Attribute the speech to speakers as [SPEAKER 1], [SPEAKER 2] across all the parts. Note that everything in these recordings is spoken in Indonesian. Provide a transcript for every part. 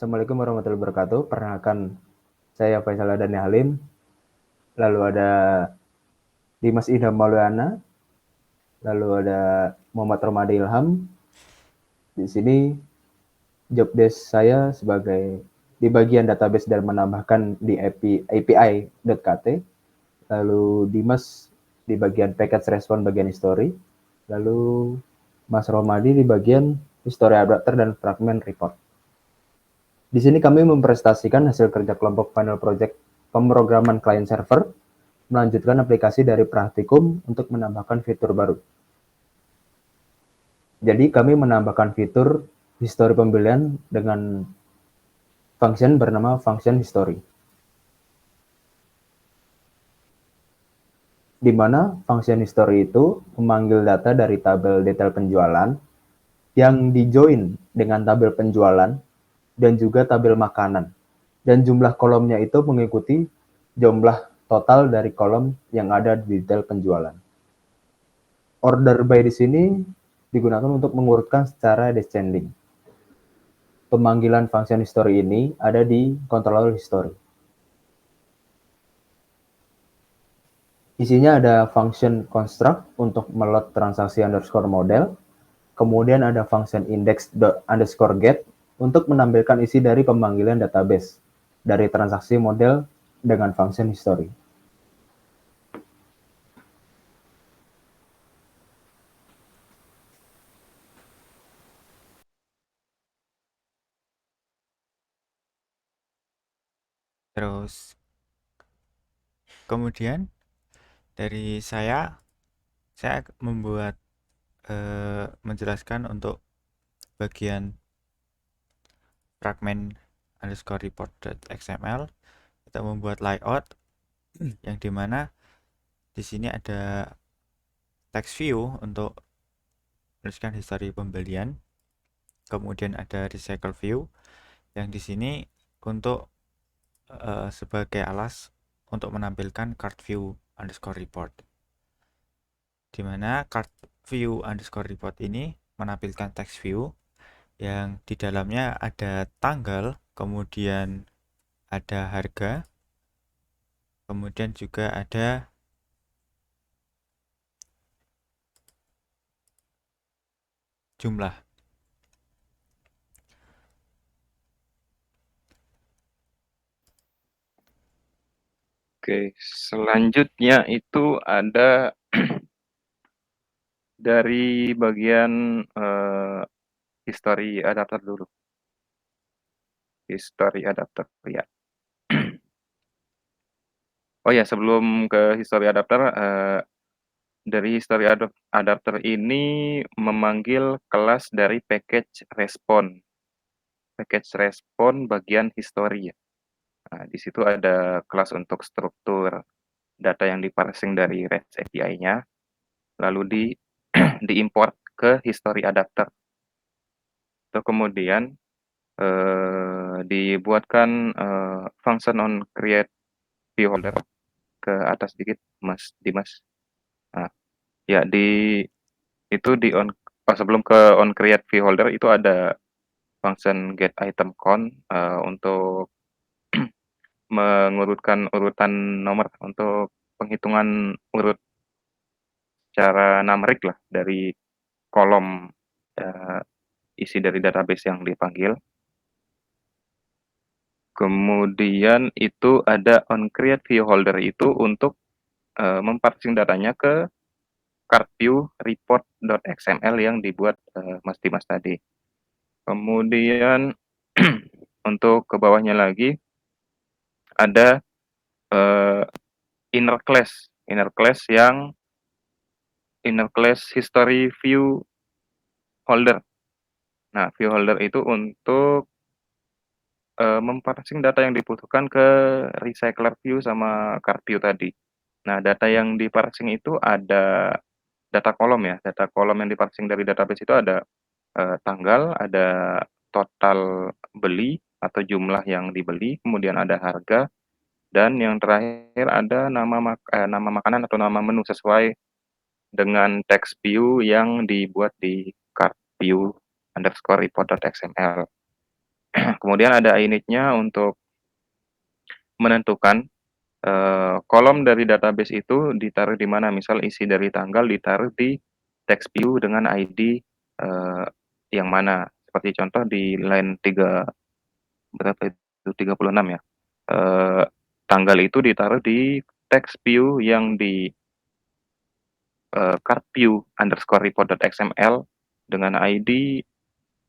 [SPEAKER 1] Assalamualaikum warahmatullahi wabarakatuh. Perkenalkan, saya Faisal Adani Halim. Lalu ada Dimas Idham Maulana. Lalu ada Muhammad Romadi Ilham. Di sini job desk saya sebagai di bagian database dan menambahkan di API.kt. Lalu Dimas di bagian package respon bagian history. Lalu Mas Romadi di bagian history adapter dan fragment report. Di sini kami mempresentasikan hasil kerja kelompok panel project pemrograman client server, melanjutkan aplikasi dari praktikum untuk menambahkan fitur baru. Jadi kami menambahkan fitur history pembelian dengan function bernama function history. Di mana function history itu memanggil data dari tabel detail penjualan yang dijoin dengan tabel penjualan dan juga tabel makanan. Dan jumlah kolomnya itu mengikuti jumlah total dari kolom yang ada di detail penjualan. Order by di sini digunakan untuk mengurutkan secara descending. Pemanggilan function history ini ada di controller history. Isinya ada function construct untuk meload transaksi underscore model, kemudian ada function index underscore get untuk menampilkan isi dari pemanggilan database dari transaksi model dengan function history.
[SPEAKER 2] Terus kemudian dari saya membuat menjelaskan untuk bagian fragment underscore report.xml. Kita membuat layout yang dimana di sini ada text view untuk menuliskan history pembelian, kemudian ada recycle view yang di sini untuk sebagai alas untuk menampilkan card view underscore report, dimana card view underscore report ini menampilkan text view yang di dalamnya ada tanggal, kemudian ada harga, kemudian juga ada jumlah.
[SPEAKER 3] Oke, selanjutnya itu ada dari bagian history adapter dulu. History adapter ya. Oh ya, sebelum ke history adapter, dari history adapter ini memanggil kelas dari package respon. Package respon bagian history ya. Nah, di situ ada kelas untuk struktur data yang diparsing dari REST API-nya, lalu diimport ke history adapter. Terus kemudian dibuatkan function on create view holder ke atas sedikit, Mas Dimas. Nah, ya itu sebelum ke on create view holder itu ada function get item count untuk mengurutkan urutan nomor untuk penghitungan urut secara numerik lah dari kolom isi dari database yang dipanggil. Kemudian itu ada on create view holder itu untuk memparsing datanya ke card view report.xml yang dibuat Mas Dimas tadi. Kemudian untuk ke bawahnya lagi ada inner class history view holder. Nah, view holder itu untuk memparsing data yang dibutuhkan ke recycler view sama card view tadi. Nah, data yang diparsing itu ada data kolom ya. Data kolom yang diparsing dari database itu ada tanggal, ada total beli atau jumlah yang dibeli, kemudian ada harga, dan yang terakhir ada nama makanan atau nama menu sesuai dengan text view yang dibuat di card view underscore report.xml. Kemudian ada initnya untuk menentukan kolom dari database itu ditaruh di mana. Misal isi dari tanggal ditaruh di text view dengan ID yang mana. Seperti contoh di line 3 berapa itu 36 ya. Tanggal itu ditaruh di text view yang di card view underscore report.xml dengan ID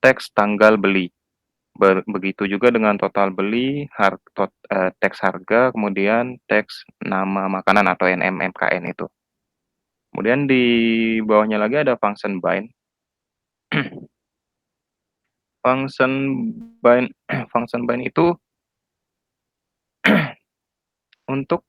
[SPEAKER 3] teks tanggal beli. Begitu juga dengan total beli, teks harga, kemudian teks nama makanan atau NMMKN itu. Kemudian di bawahnya lagi ada function bind. Function function bind itu untuk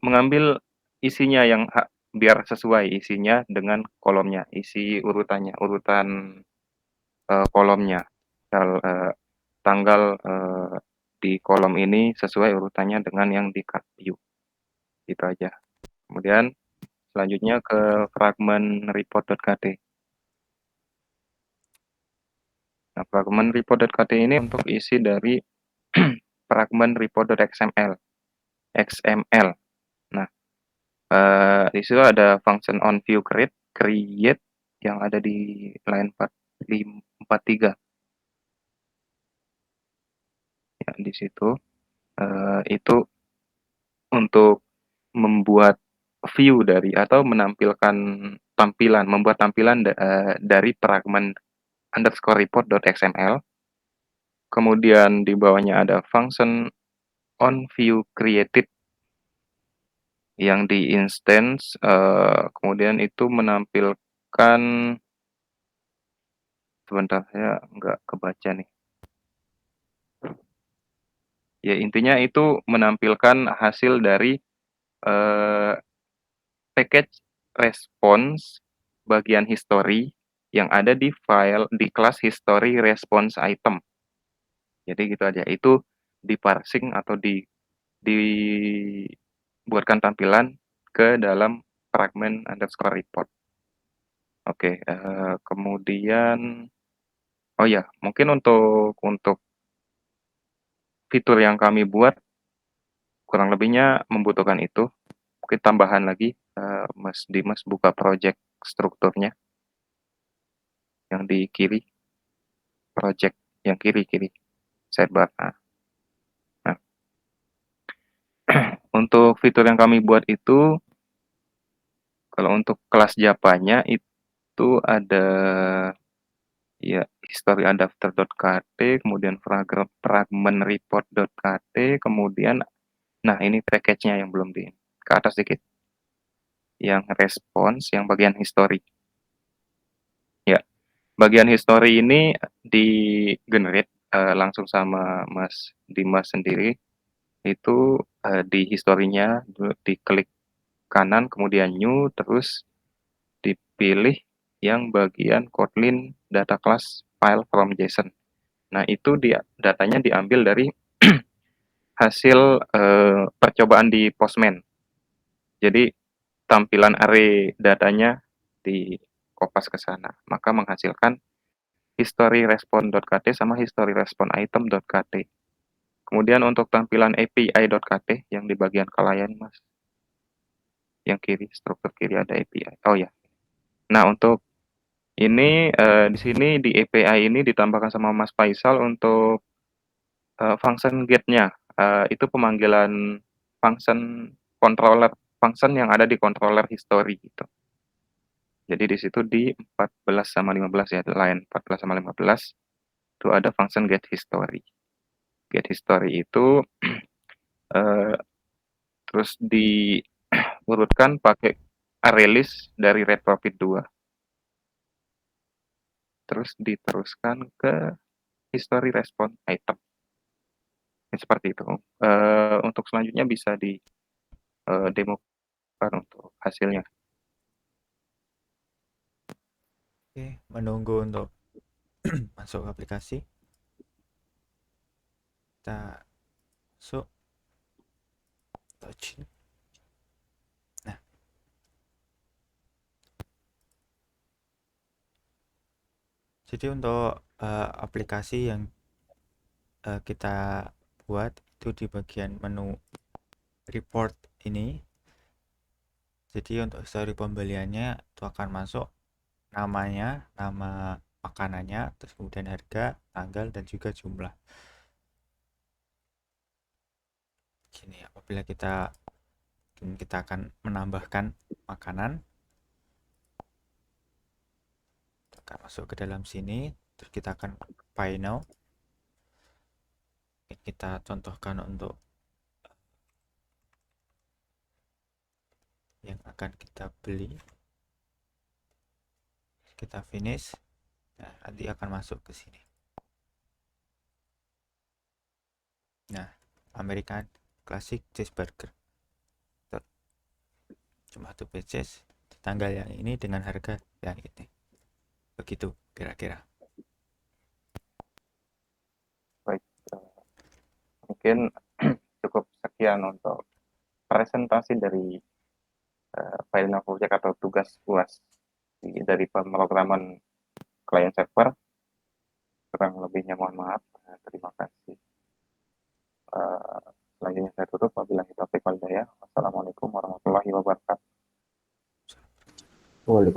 [SPEAKER 3] mengambil isinya yang biar sesuai isinya dengan kolomnya, isi urutannya, urutan kolomnya. Tanggal di kolom ini sesuai urutannya dengan yang di card view. Gitu aja. Kemudian selanjutnya ke fragment report.kt. Nah, fragment report.kt ini untuk isi dari fragment report.xml. XML. Nah, di situ ada function on view create yang ada di line 43. Ya, di situ itu untuk membuat view dari atau menampilkan membuat tampilan dari fragment underscore report.xml. Kemudian di bawahnya ada function on view created yang di instance, kemudian itu menampilkan, sebentar saya nggak kebaca nih. Ya intinya itu menampilkan hasil dari package response bagian history yang ada di file di kelas history response item. Jadi gitu aja. Itu diparsing atau dibuatkan tampilan ke dalam fragment underscore report. Oke, kemudian oh ya, mungkin untuk fitur yang kami buat kurang lebihnya membutuhkan itu. Mungkin tambahan lagi, Mas Dimas buka project strukturnya yang di kiri, project yang kiri sidebar. Nah, untuk fitur yang kami buat itu, kalau untuk kelas Japanya itu ada ya history adapter.kt, kemudian fragment report.kt, kemudian nah ini package-nya yang belum di ke atas sedikit. Yang response, yang bagian history. Ya, bagian history ini di-generate langsung sama Mas Dimas sendiri. Itu di historinya diklik kanan, kemudian new, terus dipilih yang bagian Kotlin data class file from JSON. Nah, itu datanya diambil dari hasil percobaan di Postman. Jadi tampilan array datanya di kopas ke sana, maka menghasilkan history response.kt sama history response item.kt. Kemudian untuk tampilan API.kt yang di bagian klien, Mas. Yang kiri, struktur kiri ada API. Oh ya. Nah, untuk ini di sini di API ini ditambahkan sama Mas Faisal untuk function get-nya. Itu pemanggilan function controller, function yang ada di controller history gitu. Jadi di situ di 14 sama 15 ya, line 14 sama 15 itu ada function get history. Get history itu terus diurutkan pakai array list dari retrofit 2. Terus diteruskan ke history response item. Ya, seperti itu. Untuk selanjutnya bisa di demokan untuk hasilnya.
[SPEAKER 2] Oke, menunggu untuk masuk aplikasi. Kita masuk touch. Nah, jadi untuk aplikasi yang kita buat itu di bagian menu report ini. Jadi untuk histori pembeliannya itu akan masuk namanya, nama makanannya, terus kemudian harga, tanggal, dan juga jumlah. Gini, apabila kita akan menambahkan makanan, akan masuk ke dalam sini, terus kita akan buy now. Kita contohkan untuk yang akan kita beli, kita finish. Nah, nanti akan masuk ke sini. Nah, American Classic Cheeseburger cuma 1 pieces di tanggal yang ini dengan harga yang ini. Begitu kira-kira.
[SPEAKER 3] Baik, mungkin cukup sekian untuk presentasi dari final project atau tugas UAS dari pemrograman client server. Kurang lebihnya mohon maaf. Terima kasih. Selanjutnya saya tutup. Wabillahi taufiq wal hidayah. Wassalamualaikum warahmatullahi wabarakatuh.
[SPEAKER 1] Waalaikumsalam.